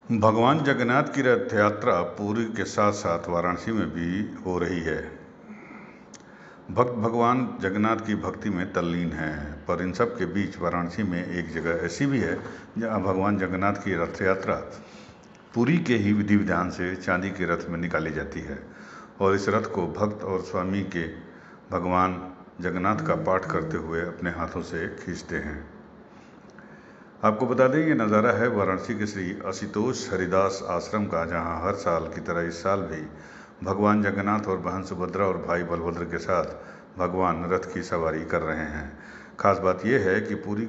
भगवान जगन्नाथ की रथ यात्रा पुरी के साथ साथ वाराणसी में भी हो रही है। भक्त भगवान जगन्नाथ की भक्ति में तल्लीन हैं, पर इन सब के बीच वाराणसी में एक जगह ऐसी भी है जहां भगवान जगन्नाथ की रथ यात्रा पुरी के ही विधि विधान से चांदी के रथ में निकाली जाती है और इस रथ को भक्त और स्वामी के भगवान जगन्नाथ का पाठ करते हुए अपने हाथों से खींचते हैं। आपको बता दें, ये नज़ारा है वाराणसी के श्री आशुतोष हरिदास आश्रम का, जहां हर साल की तरह इस साल भी भगवान जगन्नाथ और बहन सुभद्रा और भाई बलभद्र के साथ भगवान रथ की सवारी कर रहे हैं। खास बात यह है कि पूरी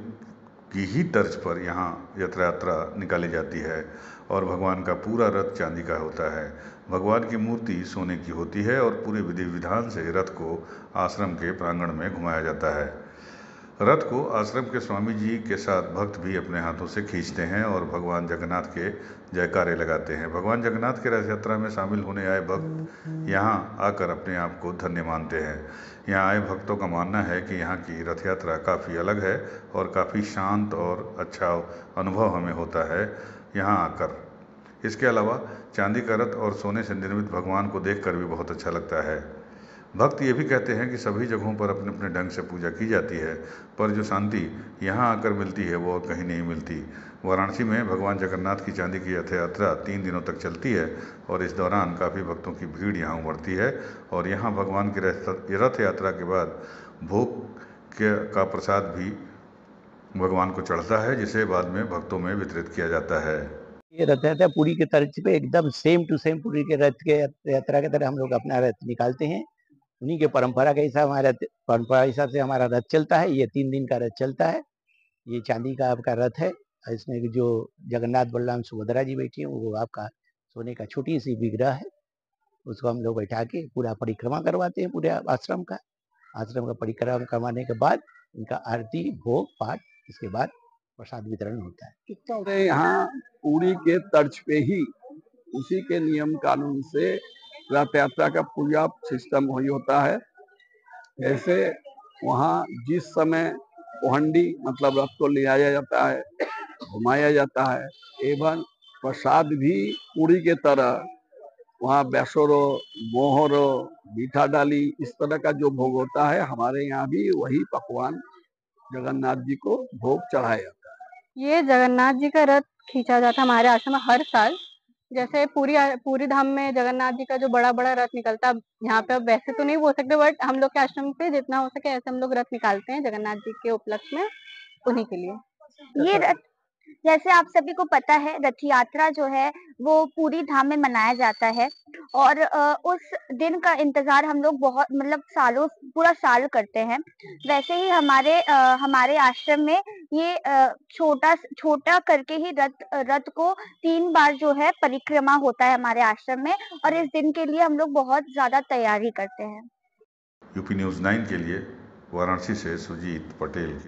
की ही तर्ज पर यहाँ रथ यात्रा निकाली जाती है और भगवान का पूरा रथ चांदी का होता है। भगवान की मूर्ति सोने की होती है और पूरे विधि विधान से रथ को आश्रम के प्रांगण में घुमाया जाता है। रथ को आश्रम के स्वामी जी के साथ भक्त भी अपने हाथों से खींचते हैं और भगवान जगन्नाथ के जयकारे लगाते हैं। भगवान जगन्नाथ के रथ यात्रा में शामिल होने आए भक्त यहाँ आकर अपने आप को धन्य मानते हैं। यहाँ आए भक्तों का मानना है कि यहाँ की रथ यात्रा काफ़ी अलग है और काफ़ी शांत और अच्छा अनुभव हमें होता है यहाँ आकर। इसके अलावा चांदी का रथ और सोने से निर्मित भगवान को देखकर भी बहुत अच्छा लगता है। भक्त ये भी कहते हैं कि सभी जगहों पर अपने अपने ढंग से पूजा की जाती है, पर जो शांति यहाँ आकर मिलती है वो कहीं नहीं मिलती। वाराणसी में भगवान जगन्नाथ की चांदी की रथ यात्रा 3 दिनों तक चलती है और इस दौरान काफ़ी भक्तों की भीड़ यहाँ उमड़ती है और यहाँ भगवान की रथ यात्रा के बाद भोग का प्रसाद भी भगवान को चढ़ता है, जिसे बाद में भक्तों में वितरित किया जाता है। ये रथ यात्रा पुरी के तर्ज पे एकदम सेम टू सेम पुरी के रथ के यात्रा की तरह हम लोग अपना रथ निकालते हैं। उन्हीं के परंपरा के हिसाब से हमारा रथ चलता है। ये 3 दिन का रथ चलता है। ये चांदी का आपका रथ है। इसमें जो जगन्नाथ बलराम सुभद्रा जी बैठी है वो आपका सोने का छोटी सी विग्रह है। उसको हम लोग बैठा के पूरा परिक्रमा करवाते हैं पूरे आश्रम का परिक्रमा करवाने के बाद इनका आरती भोग पाठ, इसके बाद प्रसाद वितरण होता है। यहाँ पुरी के तर्ज पे ही उसी के नियम कानून से रथ यात्रा का पूरा सिस्टम वही होता है। जैसे वहाँ जिस समय पोहंडी मतलब रथ को ले आया जाता है, घुमाया जाता है, एवं प्रसाद भी पूरी के तरह वहाँ बेसरो, मोहरो, मीठा डाली, इस तरह का जो भोग होता है, हमारे यहाँ भी वही पकवान जगन्नाथ जी को भोग चढ़ाया जाता है। ये जगन्नाथ जी का रथ खींचा जाता है हमारे आश्रम में हर साल। जैसे पूरी धाम में जगन्नाथ जी का जो बड़ा बड़ा रथ निकलता है, यहाँ पे अब वैसे तो नहीं बोल सकते, बट हम लोग के आश्रम पे जितना हो सके ऐसे हम लोग रथ निकालते हैं जगन्नाथ जी के उपलक्ष्य में, उन्हीं के लिए। ये रथ, जैसे आप सभी को पता है, रथ यात्रा जो है वो पूरी धाम में मनाया जाता है और उस दिन का इंतजार हम लोग बहुत मतलब पूरा साल करते हैं। वैसे ही हमारे आश्रम में ये छोटा छोटा करके ही रथ को 3 बार जो है परिक्रमा होता है हमारे आश्रम में, और इस दिन के लिए हम लोग बहुत ज्यादा तैयारी करते हैं। यूपी न्यूज़ 9 के लिए वाराणसी से सुजीत पटेल।